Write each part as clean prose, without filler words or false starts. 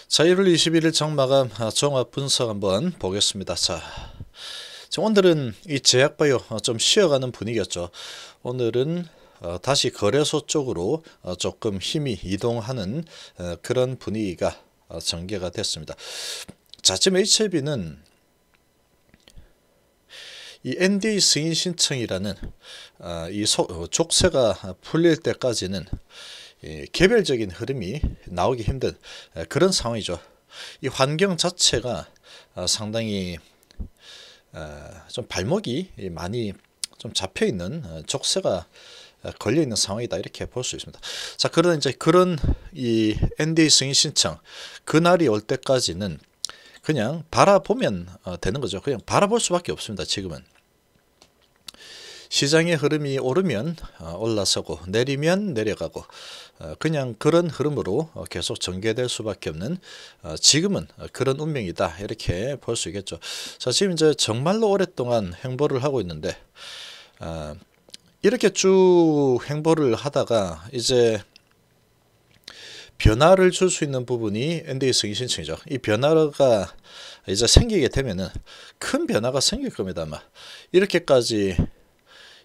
자, 1월 21일 장마감 종합 분석 한번 보겠습니다. 자, 오늘은 이 제약바이오 좀 쉬어가는 분위기였죠. 오늘은 다시 거래소 쪽으로 조금 힘이 이동하는 그런 분위기가 전개가 됐습니다. 자, 지금 HLB는 이 NDA 승인 신청이라는 이 족쇄가 풀릴 때까지는 개별적인 흐름이 나오기 힘든 그런 상황이죠. 이 환경 자체가 상당히 좀 발목이 많이 좀 잡혀 있는 족쇄가 걸려 있는 상황이다, 이렇게 볼 수 있습니다. 자, 그런 이제 그런 이 NDA 승인 신청 그날이 올 때까지는 그냥 바라보면 되는 거죠. 그냥 바라볼 수밖에 없습니다. 지금은 시장의 흐름이 오르면 올라서고 내리면 내려가고 그냥 그런 흐름으로 계속 전개될 수밖에 없는 지금은 그런 운명이다, 이렇게 볼 수 있겠죠. 자, 지금 이제 정말로 오랫동안 횡보를 하고 있는데 이렇게 쭉 횡보를 하다가 이제 변화를 줄 수 있는 부분이 NDA 승인 신청이죠. 이 변화가 이제 생기게 되면은 큰 변화가 생길 겁니다. 아마 이렇게까지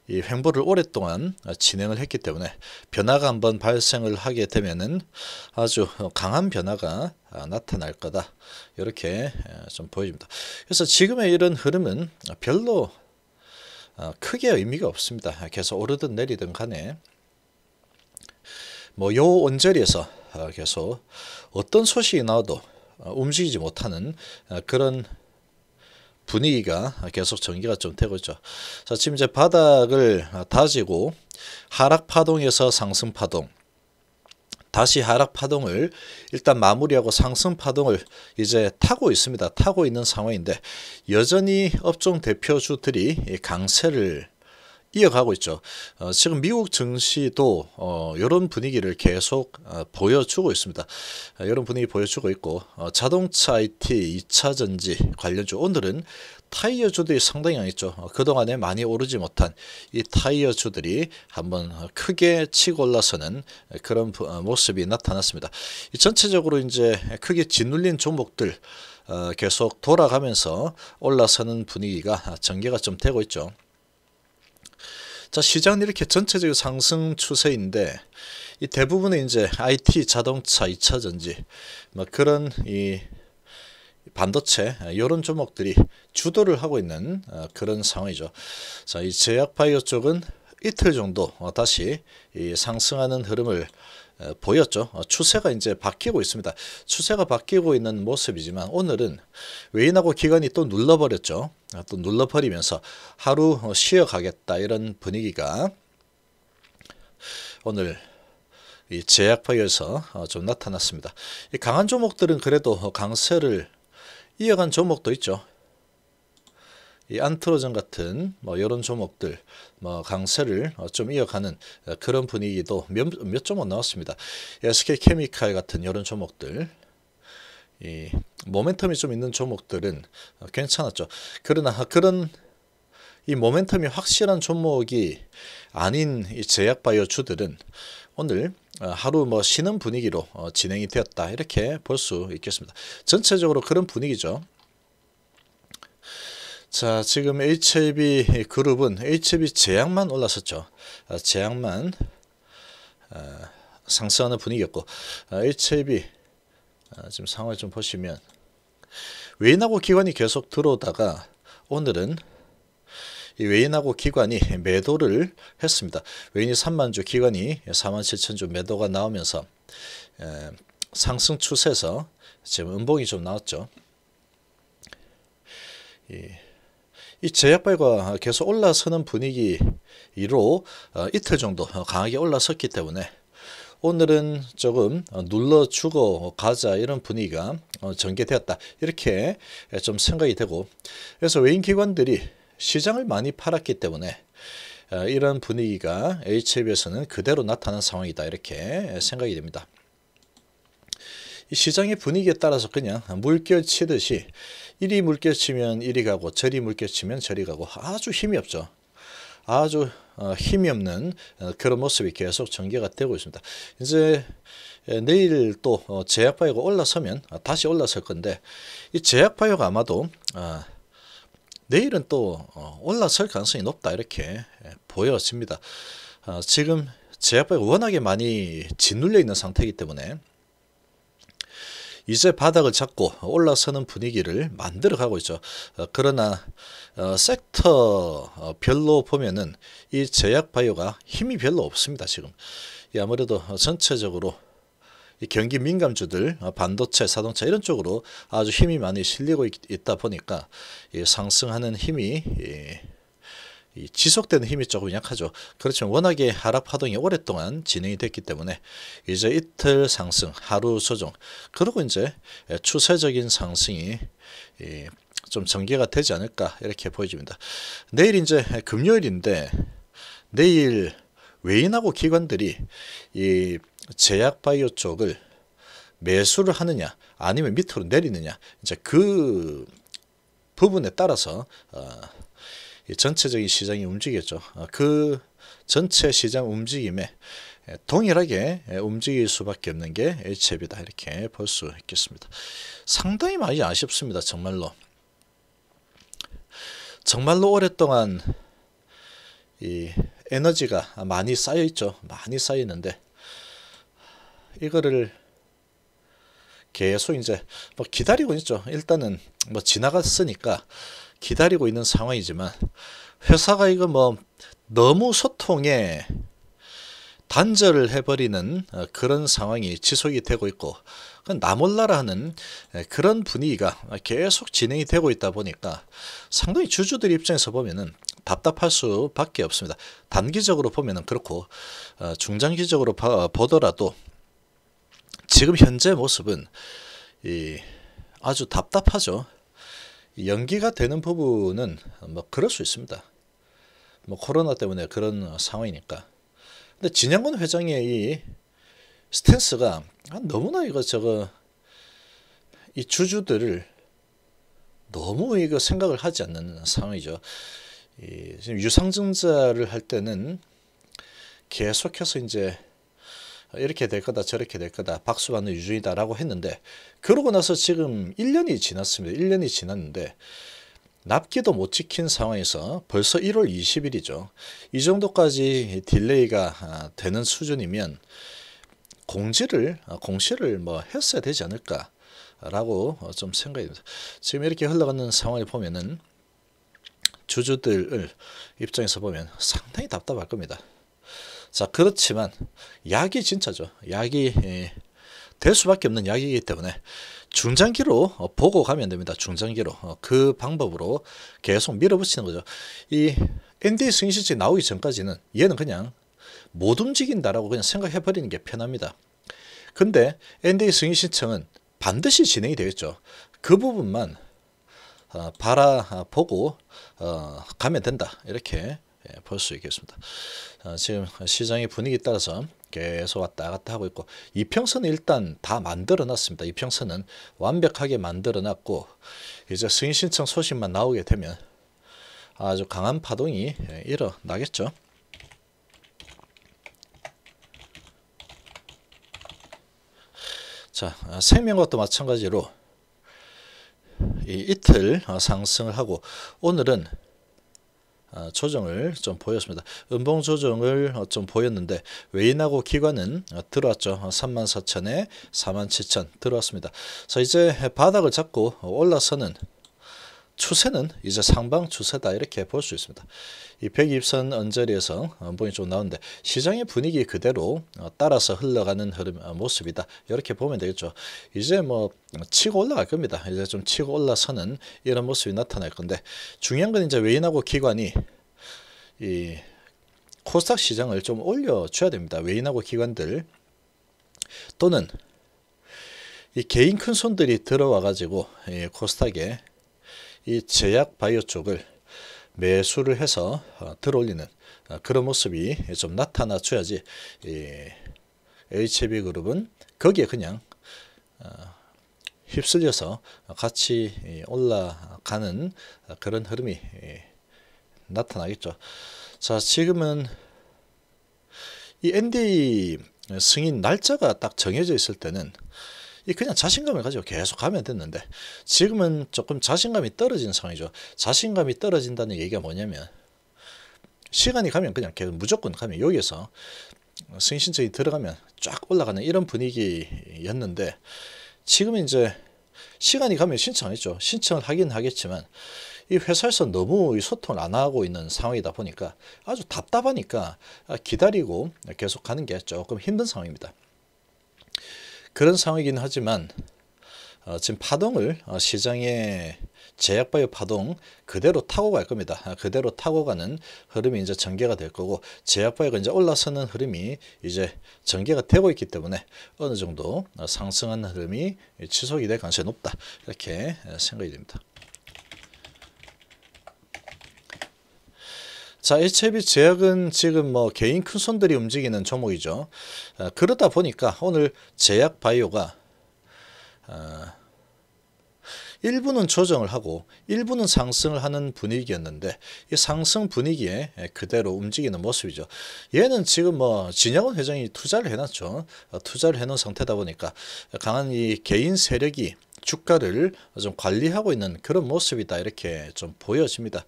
이 횡보를 오랫동안 진행을 했기 때문에 변화가 한번 발생을 하게 되면은 아주 강한 변화가 나타날 거다, 이렇게 좀 보여집니다. 그래서 지금의 이런 흐름은 별로 크게 의미가 없습니다. 계속 오르든 내리든 간에 뭐 요 언저리에서 계속 어떤 소식이 나와도 움직이지 못하는 그런 분위기가 계속 전개가 좀 되고 있죠. 자, 지금 이제 바닥을 다지고 하락 파동에서 상승 파동, 다시 하락 파동을 일단 마무리하고 상승 파동을 이제 타고 있습니다. 타고 있는 상황인데 여전히 업종 대표주들이 강세를 이어가고 있죠. 지금 미국 증시도 이런 분위기를 계속 보여주고 있습니다. 이런 분위기 보여주고 있고 자동차 IT, 2차전지 관련주, 오늘은 타이어주들이 상당히 강했죠. 그동안에 많이 오르지 못한 이 타이어주들이 한번 크게 치고 올라서는 그런 모습이 나타났습니다. 전체적으로 이제 크게 짓눌린 종목들 계속 돌아가면서 올라서는 분위기가 전개가 좀 되고 있죠. 자, 시장은 이렇게 전체적인 상승 추세인데 이 대부분의 이제 IT, 자동차, 2차전지 뭐 그런 이 반도체 이런 종목들이 주도를 하고 있는 그런 상황이죠. 자, 이 제약바이오 쪽은 이틀 정도 다시 이 상승하는 흐름을 보였죠. 추세가 이제 바뀌고 있습니다. 추세가 바뀌고 있는 모습이지만 오늘은 외인하고 기관이 또 눌러버렸죠. 또 눌러버리면서 하루 쉬어가겠다, 이런 분위기가 오늘 이 제약바이오에서 좀 나타났습니다. 이 강한 종목들은 그래도 강세를 이어간 종목도 있죠. 이 안트로전 같은 뭐 이런 종목들 뭐 강세를 좀 이어가는 그런 분위기도 몇 종목 나왔습니다. SK케미칼 같은 이런 종목들, 이 모멘텀이 좀 있는 종목들은 괜찮았죠. 그러나 그런 이 모멘텀이 확실한 종목이 아닌 이 제약바이오 주들은 오늘 하루 뭐 쉬는 분위기로 진행이 되었다, 이렇게 볼 수 있겠습니다. 전체적으로 그런 분위기죠. 자, 지금 HLB 그룹은 HLB 제약만 올랐었죠. 제약만 상승하는 분위기였고 HLB 지금 상황을 좀 보시면 외인하고 기관이 계속 들어오다가 오늘은 이 외인하고 기관이 매도를 했습니다. 외인이 3만주, 기관이 47,000주 매도가 나오면서 상승 추세에서 지금 음봉이 좀 나왔죠. 이 제약바이오가 계속 올라서는 분위기로 이틀 정도 강하게 올라섰기 때문에 오늘은 조금 눌러주고 가자, 이런 분위기가 전개되었다, 이렇게 좀 생각이 되고, 그래서 외인 기관들이 시장을 많이 팔았기 때문에 이런 분위기가 HLB에서는 그대로 나타난 상황이다, 이렇게 생각이 됩니다. 이 시장의 분위기에 따라서 그냥 물결 치듯이 이리 물결 치면 이리 가고 저리 물결 치면 저리 가고 아주 힘이 없죠. 아주 힘이 없는 그런 모습이 계속 전개가 되고 있습니다. 이제 내일 또 제약바이오가 올라서면 다시 올라설 건데, 이 제약바이오가 아마도 내일은 또 올라설 가능성이 높다 이렇게 보여집니다. 지금 제약바이오가 워낙에 많이 짓눌려 있는 상태이기 때문에 이제 바닥을 잡고 올라서는 분위기를 만들어 가고 있죠. 그러나 섹터 별로 보면은 이 제약바이오가 힘이 별로 없습니다. 지금 아무래도 전체적으로 이 경기 민감주들, 반도체, 자동차 이런 쪽으로 아주 힘이 많이 실리고 있다 보니까 이 상승하는 힘이 이 지속되는 힘이 조금 약하죠. 그렇지만 워낙에 하락 파동이 오랫동안 진행이 됐기 때문에 이제 이틀 상승, 하루 조정, 그리고 이제 추세적인 상승이 좀 전개가 되지 않을까 이렇게 보여집니다. 내일 이제 금요일인데, 내일 외인하고 기관들이 이 제약바이오 쪽을 매수를 하느냐 아니면 밑으로 내리느냐, 이제 그 부분에 따라서 전체적인 시장이 움직였죠. 그 전체 시장 움직임에 동일하게 움직일 수밖에 없는 게 HLB다 이렇게 볼 수 있겠습니다. 상당히 많이 아쉽습니다. 정말로 오랫동안 이 에너지가 많이 쌓여 있죠. 많이 쌓여 있는데 이거를 계속 이제 뭐 기다리고 있죠. 일단은 뭐 지나갔으니까 기다리고 있는 상황이지만, 회사가 이거 뭐 너무 소통에 단절을 해버리는 그런 상황이 지속이 되고 있고, 나 몰라라 하는 그런 분위기가 계속 진행이 되고 있다 보니까 상당히 주주들 입장에서 보면은 답답할 수밖에 없습니다. 단기적으로 보면은 그렇고, 중장기적으로 보더라도 지금 현재 모습은 아주 답답하죠. 연기가 되는 부분은 뭐 그럴 수 있습니다. 뭐 코로나 때문에 그런 상황이니까. 근데 진양권 회장의 이 스탠스가 너무나 이 주주들을 너무 이거 생각을 하지 않는 상황이죠. 지금 유상증자를 할 때는 계속해서 이제 이렇게 될 거다 저렇게 될 거다 박수받는 유준이다라고 했는데, 그러고 나서 지금 1년이 지났습니다. 1년이 지났는데 납기도 못 지킨 상황에서 벌써 1월 20일이죠. 이 정도까지 딜레이가 되는 수준이면 공시를 뭐 했어야 되지 않을까라고 좀 생각이 듭니다. 지금 이렇게 흘러가는 상황을 보면은 주주들 입장에서 보면 상당히 답답할 겁니다. 자, 그렇지만 약이 진짜죠. 약이 될 수밖에 없는 약이기 때문에 중장기로 보고 가면 됩니다. 중장기로 그 방법으로 계속 밀어붙이는 거죠. 이 NDA 승인 신청이 나오기 전까지는 얘는 그냥 못 움직인다라고 그냥 생각해 버리는 게 편합니다. 근데 NDA 승인 신청은 반드시 진행이 되겠죠. 그 부분만 바라보고 가면 된다 이렇게 볼 수 있겠습니다. 지금 시장의 분위기에 따라서 계속 왔다 갔다 하고 있고, 이평선은 일단 다 만들어 놨습니다. 이평선은 완벽하게 만들어 놨고, 이제 승인 신청 소식만 나오게 되면 아주 강한 파동이 일어나겠죠. 자, 생명과도 마찬가지로 이틀 상승을 하고, 오늘은 조정을 좀 보였습니다. 음봉 조정을 좀 보였는데 외인하고 기관은 들어왔죠. 34,000에 47,000 들어왔습니다. 그래서 이제 바닥을 잡고 올라서는 추세는 이제 상방 추세다 이렇게 볼 수 있습니다. 이 120선 언저리에서 음봉이 좀 나오는데 시장의 분위기 그대로 따라서 흘러가는 흐름 모습이다 이렇게 보면 되겠죠. 이제 뭐 치고 올라갈 겁니다. 이제 좀 치고 올라서는 이런 모습이 나타날 건데, 중요한 건 이제 외인하고 기관이 이 코스닥 시장을 좀 올려줘야 됩니다. 외인하고 기관들 또는 이 개인 큰 손들이 들어와 가지고 코스닥에 이 제약 바이오 쪽을 매수를 해서 들어올리는 그런 모습이 좀 나타나 줘야지 HLB그룹은 거기에 그냥 휩쓸려서 같이 올라가는 그런 흐름이 나타나겠죠. 자, 지금은 이 NDA 승인 날짜가 딱 정해져 있을 때는 이 그냥 자신감을 가지고 계속 가면 됐는데, 지금은 조금 자신감이 떨어지는 상황이죠. 자신감이 떨어진다는 얘기가 뭐냐면, 시간이 가면 그냥 계속 무조건 가면 여기에서 승인 신청이 들어가면 쫙 올라가는 이런 분위기였는데, 지금은 이제 시간이 가면 신청했죠. 신청을 하긴 하겠지만 이 회사에서 너무 소통을 안 하고 있는 상황이다 보니까 아주 답답하니까 기다리고 계속 가는 게 조금 힘든 상황입니다. 그런 상황이긴 하지만 지금 파동을 시장의 제약바이오 파동 그대로 타고 갈 겁니다. 그대로 타고 가는 흐름이 이제 전개가 될 거고, 제약바이오가 이제 올라서는 흐름이 이제 전개가 되고 있기 때문에 어느 정도 상승하는 흐름이 지속이 될 가능성이 높다, 이렇게 생각이 됩니다. 자, HIB 제약은 지금 뭐 개인 큰손들이 움직이는 종목이죠. 그러다 보니까 오늘 제약바이오가 일부는 조정을 하고 일부는 상승을 하는 분위기였는데, 이 상승 분위기에 그대로 움직이는 모습이죠. 얘는 지금 뭐 진양원 회장이 투자를 해놨죠. 투자를 해놓은 상태다 보니까 강한 이 개인 세력이 주가를 좀 관리하고 있는 그런 모습이다, 이렇게 좀 보여집니다.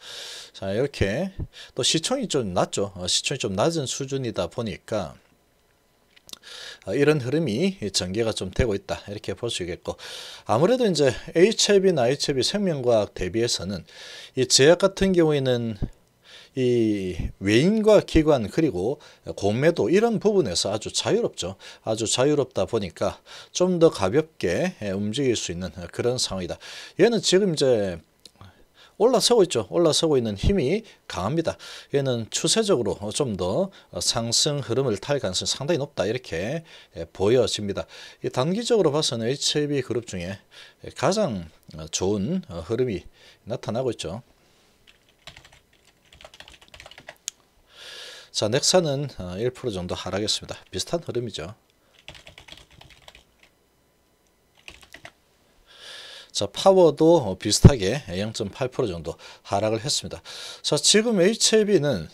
자, 이렇게 또 시총이 좀 낮죠. 시총이 좀 낮은 수준이다 보니까 이런 흐름이 전개가 좀 되고 있다, 이렇게 볼 수 있겠고, 아무래도 이제 HIB나 HIB 생명과학 대비해서는 이 제약 같은 경우에는 이 외인과 기관 그리고 공매도 이런 부분에서 아주 자유롭죠. 아주 자유롭다 보니까 좀 더 가볍게 움직일 수 있는 그런 상황이다. 얘는 지금 이제 올라서고 있죠. 올라서고 있는 힘이 강합니다. 얘는 추세적으로 좀 더 상승 흐름을 탈 가능성이 상당히 높다, 이렇게 보여집니다. 단기적으로 봐서는 HIB 그룹 중에 가장 좋은 흐름이 나타나고 있죠. 자, 넥사는 1% 정도 하락했습니다. 비슷한 흐름이죠. 자, 파워도 비슷하게 0.8% 정도 하락을 했습니다. 자, 지금 HIB는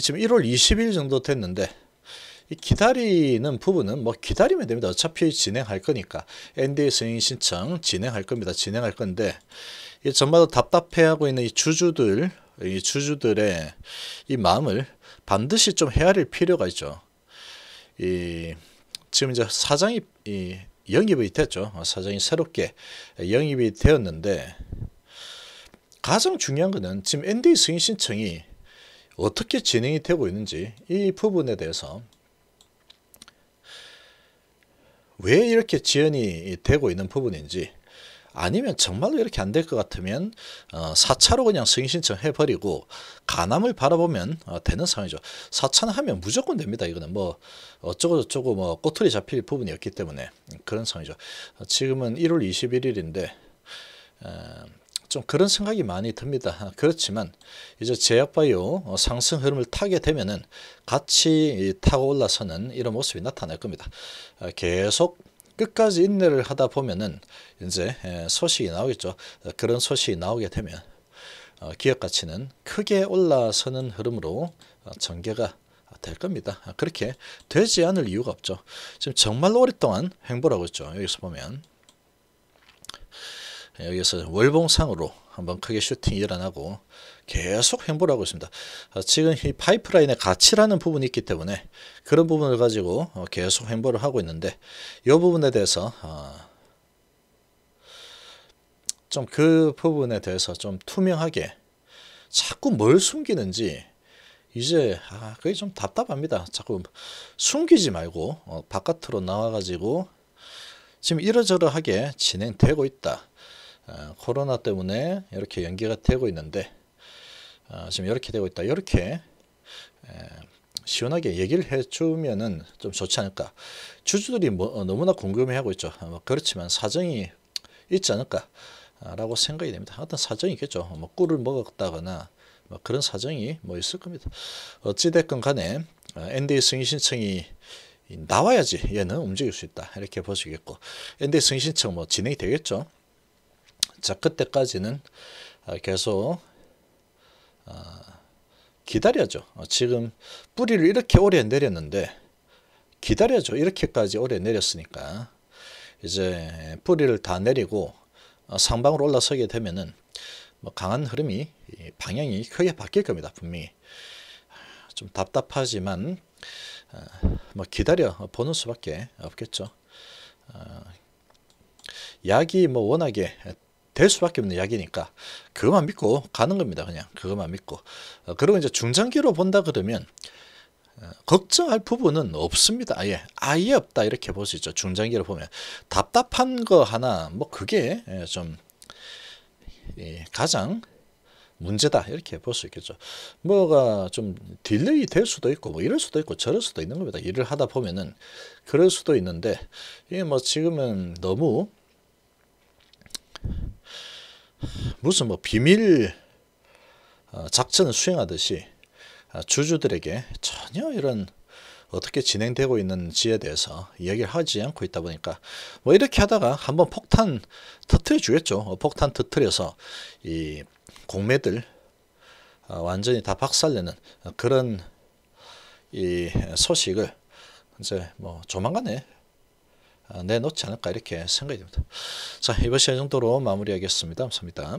지금 1월 20일 정도 됐는데, 이 기다리는 부분은 뭐 기다리면 됩니다. 어차피 진행할 거니까. NDA 승인 신청 진행할 겁니다. 진행할 건데, 이 전반적으로 답답해하고 있는 이 주주들의 이 마음을 반드시 좀 헤아릴 필요가 있죠. 지금 이제 사장이 영입이 됐죠. 사장이 새롭게 영입이 되었는데, 가장 중요한 것은 지금 NDA 승인 신청이 어떻게 진행이 되고 있는지, 이 부분에 대해서 왜 이렇게 지연이 되고 있는 부분인지, 아니면 정말로 이렇게 안 될 것 같으면 4차로 그냥 승인 신청해버리고 가남을 바라보면 되는 상황이죠. 4차는 하면 무조건 됩니다. 이거는 뭐 어쩌고 저쩌고 뭐 꼬투리 잡힐 부분이 없기 때문에 그런 상황이죠. 지금은 1월 21일인데 좀 그런 생각이 많이 듭니다. 그렇지만 이제 제약바이오 상승 흐름을 타게 되면은 같이 타고 올라서는 이런 모습이 나타날 겁니다. 계속 끝까지 인내를 하다 보면은 이제 소식이 나오겠죠. 그런 소식이 나오게 되면 기업 가치는 크게 올라서는 흐름으로 전개가 될 겁니다. 그렇게 되지 않을 이유가 없죠. 지금 정말로 오랫동안 횡보라고 했죠. 여기서 보면 여기서 월봉상으로 한번 크게 슈팅이 일어나고 계속 횡보를 하고 있습니다. 지금 이 파이프라인의 가치라는 부분이 있기 때문에 그런 부분을 가지고 계속 횡보를 하고 있는데, 이 부분에 대해서 좀 그 부분에 대해서 좀 투명하게 자꾸 뭘 숨기는지 이제 그게 좀 답답합니다. 자꾸 숨기지 말고 바깥으로 나와가지고 지금 이러저러하게 진행되고 있다. 코로나 때문에 이렇게 연기가 되고 있는데 지금 이렇게 되고 있다. 이렇게 시원하게 얘기를 해주면은 좀 좋지 않을까. 주주들이 너무나 궁금해하고 있죠. 그렇지만 사정이 있지 않을까라고 생각이 됩니다. 어떤 사정이 있겠죠. 뭐 꿀을 먹었다거나 뭐 그런 사정이 뭐 있을 겁니다. 어찌됐건 간에 NDA 승인 신청이 나와야지 얘는 움직일 수 있다, 이렇게 보시겠고, NDA 승인 신청 뭐 진행이 되겠죠. 자, 그때까지는 계속 기다려야죠. 지금 뿌리를 이렇게 오래 내렸는데 기다려야죠. 이렇게까지 오래 내렸으니까 이제 뿌리를 다 내리고 상방으로 올라서게 되면은 뭐 강한 흐름이 방향이 크게 바뀔 겁니다. 분명히 좀 답답하지만 뭐 기다려 보는 수밖에 없겠죠. 약이 뭐 워낙에 될 수밖에 없는 약이니까 그것만 믿고 가는 겁니다. 그냥 그것만 믿고. 그리고 이제 중장기로 본다 그러면 걱정할 부분은 없습니다. 아예 없다 이렇게 볼 수 있죠. 중장기로 보면 답답한 거 하나 뭐 그게 좀 가장 문제다 이렇게 볼 수 있겠죠. 뭐가 좀 딜레이 될 수도 있고 뭐 이럴 수도 있고 저럴 수도 있는 겁니다. 일을 하다 보면은 그럴 수도 있는데 이게 뭐 지금은 너무 무슨 뭐 비밀 작전을 수행하듯이 주주들에게 전혀 이런 어떻게 진행되고 있는지에 대해서 이야기를 하지 않고 있다 보니까 뭐 이렇게 하다가 한번 폭탄 터트려 주겠죠. 폭탄 터트려서 이 공매들 완전히 다 박살내는 그런 이 소식을 이제 뭐 조만간에 내놓지 않을까 이렇게 생각이 됩니다. 자, 이번 시간 정도로 마무리하겠습니다. 감사합니다.